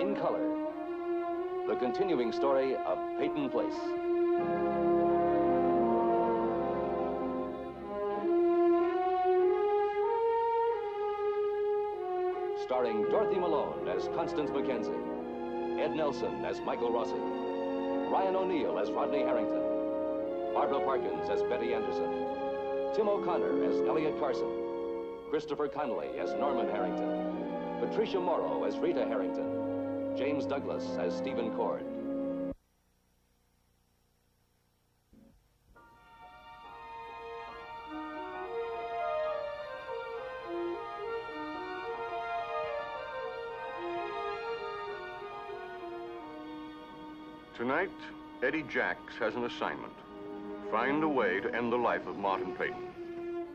in color, the continuing story of Peyton Place. Starring Dorothy Malone as Constance Mackenzie, Ed Nelson as Michael Rossi, Ryan O'Neill as Rodney Harrington, Barbara Parkins as Betty Anderson, Tim O'Connor as Elliot Carson, Christopher Connolly as Norman Harrington, Patricia Morrow as Rita Harrington, James Douglas as Stephen Cord. Tonight, Eddie Jacks has an assignment. Find a way to end the life of Martin Peyton.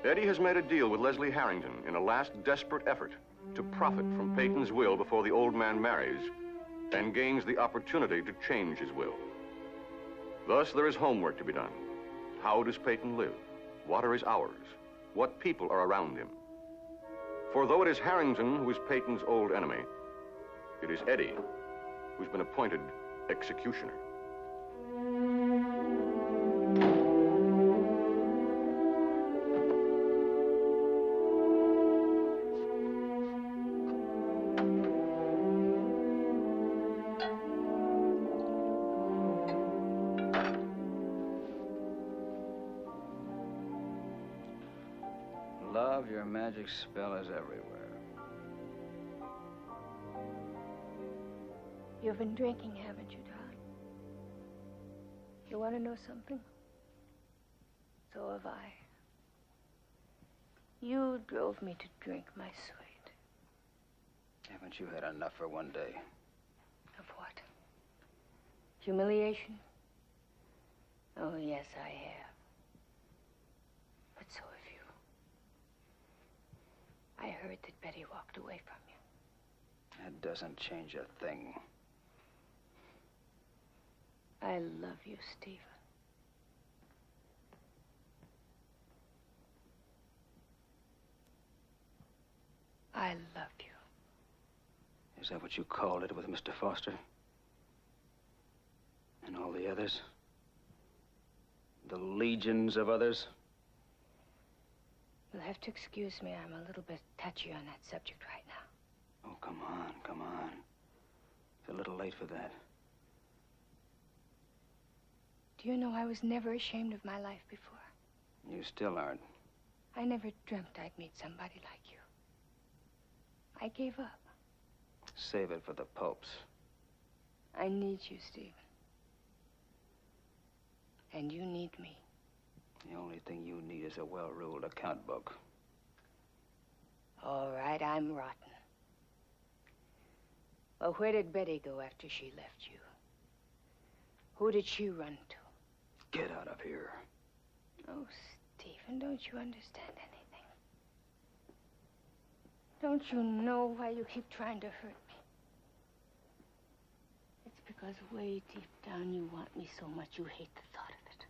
Eddie has made a deal with Leslie Harrington in a last desperate effort to profit from Peyton's will before the old man marries and gains the opportunity to change his will. Thus, there is homework to be done. How does Peyton live? What are his hours? What people are around him? For though it is Harrington who is Peyton's old enemy, it is Eddie who's been appointed executioner. Love, your magic spell is everywhere. You've been drinking, haven't you, darling? You want to know something? So have I. You drove me to drink, my sweet. Haven't you had enough for one day? Of what? Humiliation? Oh, yes, I have. But so have you. I heard that Betty walked away from you. That doesn't change a thing. I love you, Stephen. I love you. Is that what you called it with Mr. Foster? And all the others? The legions of others? You'll have to excuse me. I'm a little bit touchy on that subject right now. Oh, come on, come on. It's a little late for that. Do you know I was never ashamed of my life before? You still aren't. I never dreamt I'd meet somebody like you. I gave up. Save it for the popes. I need you, Stephen. And you need me. The only thing you need is a well-ruled account book. All right, I'm rotten. Well, where did Betty go after she left you? Who did she run to? Get out of here. Oh, Stephen, don't you understand anything? Don't you know why you keep trying to hurt me? It's because way deep down you want me so much you hate the thought of it.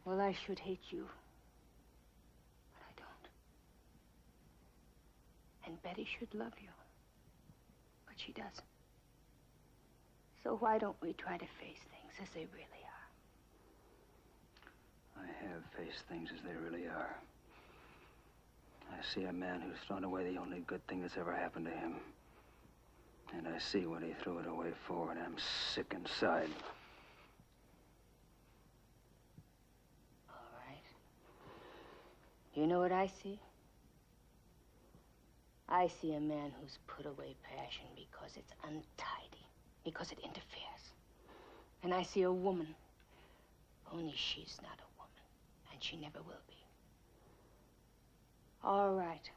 Well, I should hate you, but I don't. And Betty should love you, but she doesn't. So why don't we try to face things as they really are? I have faced things as they really are. I see a man who's thrown away the only good thing that's ever happened to him. And I see what he threw it away for, and I'm sick inside. All right. You know what I see? I see a man who's put away passion because it's untidy, because it interferes. And I see a woman, only she's not a woman, and she never will be. All right.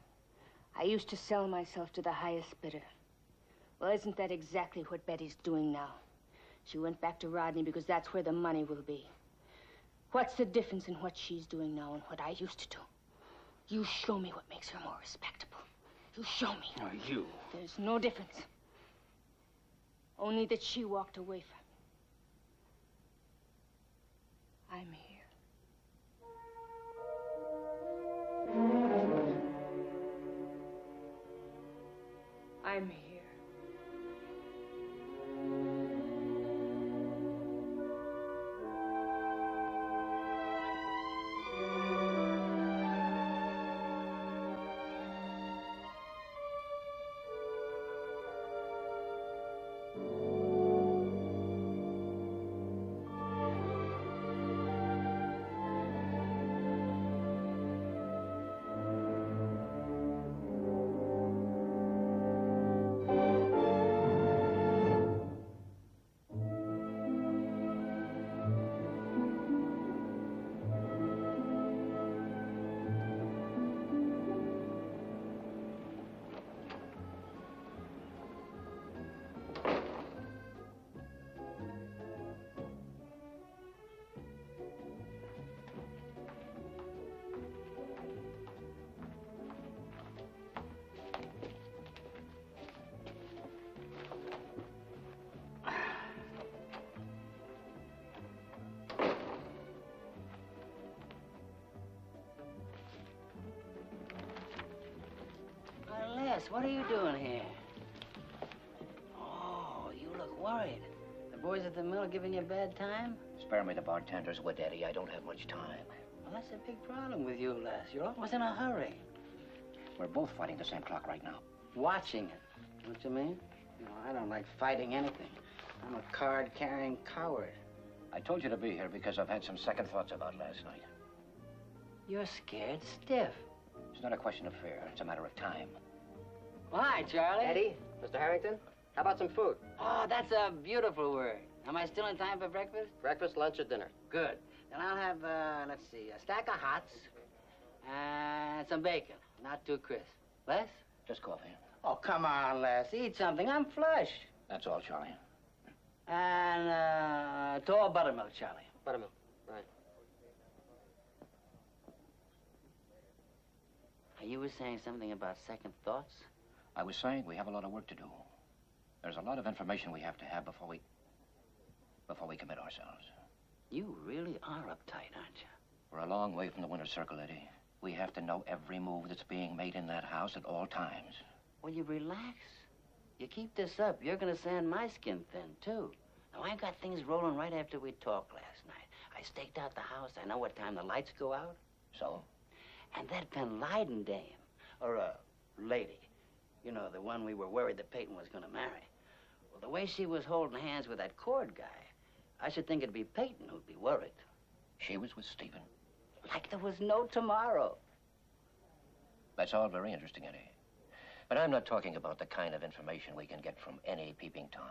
I used to sell myself to the highest bidder. Well, isn't that exactly what Betty's doing now? She went back to Rodney because that's where the money will be. What's the difference in what she's doing now and what I used to do? You show me what makes her more respectable. You show me. Oh, you. There's no difference. Only that she walked away from me. I'm here. I'm here. Les, what are you doing here? Oh, you look worried. The boys at the mill giving you a bad time? Spare me the bartender's wit, Eddie. I don't have much time. Well, that's a big problem with you, Les. You're always in a hurry. We're both fighting the same clock right now. Watching it. What you mean? No, I don't like fighting anything. I'm a card-carrying coward. I told you to be here because I've had some second thoughts about last night. You're scared stiff. It's not a question of fear. It's a matter of time. Well, hi, Charlie. Eddie, Mr. Harrington, how about some food? Oh, that's a beautiful word. Am I still in time for breakfast? Breakfast, lunch, or dinner? Good. Then I'll have, let's see, a stack of hots and some bacon. Not too crisp. Les? Just coffee. Oh, come on, Les. Eat something. I'm flush. That's all, Charlie. And, tall buttermilk, Charlie. Buttermilk, right. You were saying something about second thoughts? I was saying we have a lot of work to do. There's a lot of information we have to have before we commit ourselves. You really are uptight, aren't you? We're a long way from the winner's circle, Eddie. We have to know every move that's being made in that house at all times. Well, you relax. You keep this up, you're gonna sand my skin thin, too. Now, I got things rolling right after we talked last night. I staked out the house. I know what time the lights go out. So? And that Van Leyden dame, or a lady, you know, the one we were worried that Peyton was gonna marry. Well, the way she was holding hands with that Cord guy, I should think it'd be Peyton who'd be worried. She was with Stephen. Like there was no tomorrow. That's all very interesting, Eddie. But I'm not talking about the kind of information we can get from any peeping Tom.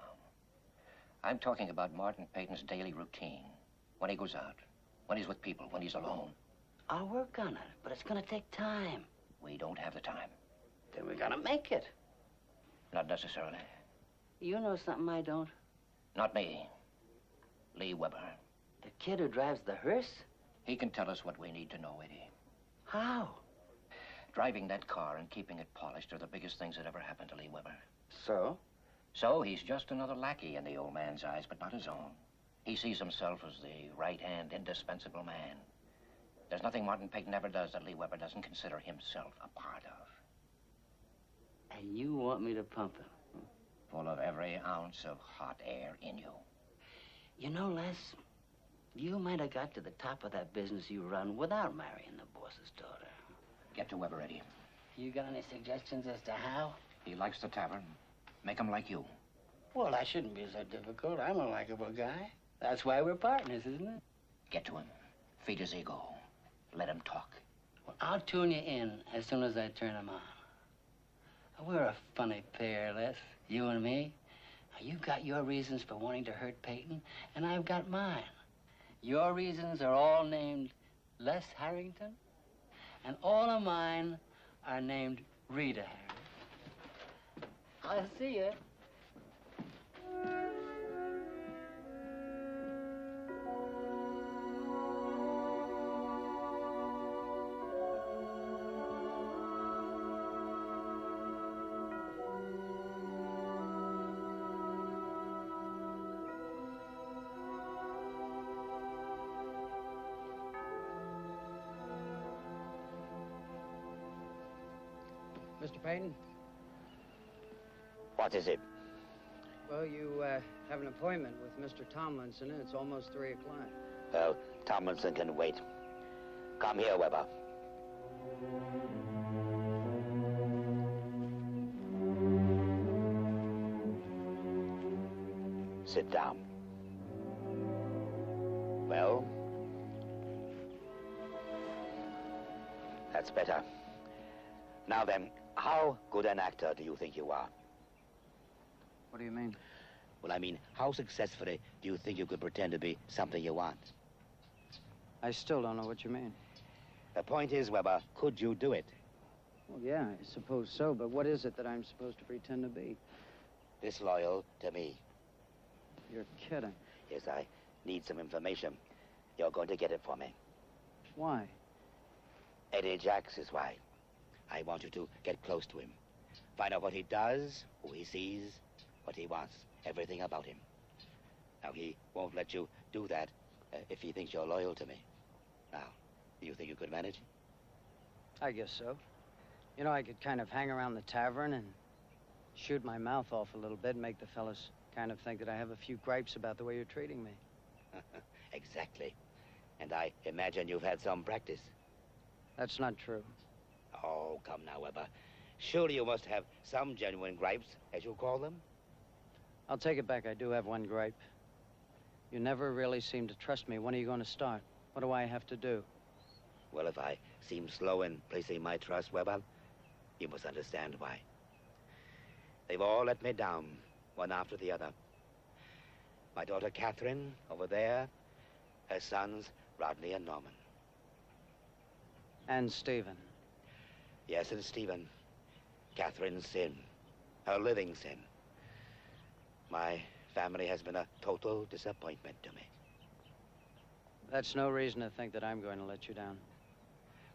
I'm talking about Martin Peyton's daily routine. When he goes out, when he's with people, when he's alone. I'll work on it, but it's gonna take time. We don't have the time. Then we're gonna make it. Not necessarily. You know something I don't? Not me. Lee Weber. The kid who drives the hearse? He can tell us what we need to know, Eddie. How? Driving that car and keeping it polished are the biggest things that ever happened to Lee Weber. So? So he's just another lackey in the old man's eyes, but not his own. He sees himself as the right-hand, indispensable man. There's nothing Martin Peyton ever does that Lee Weber doesn't consider himself a part of. And you want me to pump him? Full of every ounce of hot air in you. You know, Les, you might have got to the top of that business you run without marrying the boss's daughter. Get to Weber, Eddie. You got any suggestions as to how? He likes the tavern. Make him like you. Well, that shouldn't be so difficult. I'm a likable guy. That's why we're partners, isn't it? Get to him. Feed his ego. Let him talk. Well, I'll tune you in as soon as I turn him on. We're a funny pair, Les. You and me. Now, you've got your reasons for wanting to hurt Peyton, and I've got mine. Your reasons are all named Les Harrington, and all of mine are named Rita Harrington. I'll see you. Mr. Peyton? What is it? Well, you have an appointment with Mr. Tomlinson, and it's almost 3 o'clock. Well, Tomlinson can wait. Come here, Weber. Sit down. Well? That's better. Now then, how good an actor do you think you are? What do you mean? Well, I mean, how successfully do you think you could pretend to be something you want? I still don't know what you mean. The point is, Weber, could you do it? Well, yeah, I suppose so, but what is it that I'm supposed to pretend to be? Disloyal to me. You're kidding. Yes, I need some information. You're going to get it for me. Why? Eddie Jacks is why. I want you to get close to him. Find out what he does, who he sees, what he wants, everything about him. Now, he won't let you do that if he thinks you're loyal to me. Now, do you think you could manage? I guess so. You know, I could kind of hang around the tavern and shoot my mouth off a little bit and make the fellas kind of think that I have a few gripes about the way you're treating me. Exactly. And I imagine you've had some practice. That's not true. Oh, come now, Weber. Surely you must have some genuine gripes, as you call them. I'll take it back. I do have one gripe. You never really seem to trust me. When are you going to start? What do I have to do? Well, if I seem slow in placing my trust, Weber, you must understand why. They've all let me down, one after the other. My daughter Catherine, over there, her sons, Rodney and Norman. And Stephen. Yes, and Stephen. Catherine's sin, her living sin. My family has been a total disappointment to me. That's no reason to think that I'm going to let you down.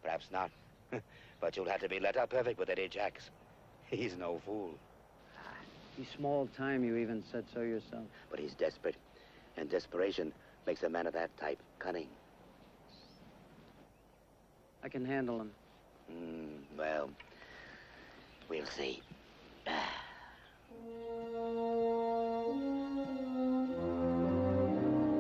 Perhaps not. But you'll have to be letter perfect with Eddie Jacks. He's no fool. He's small time, you even said so yourself. But he's desperate. And desperation makes a man of that type cunning. I can handle him. Well, we'll see.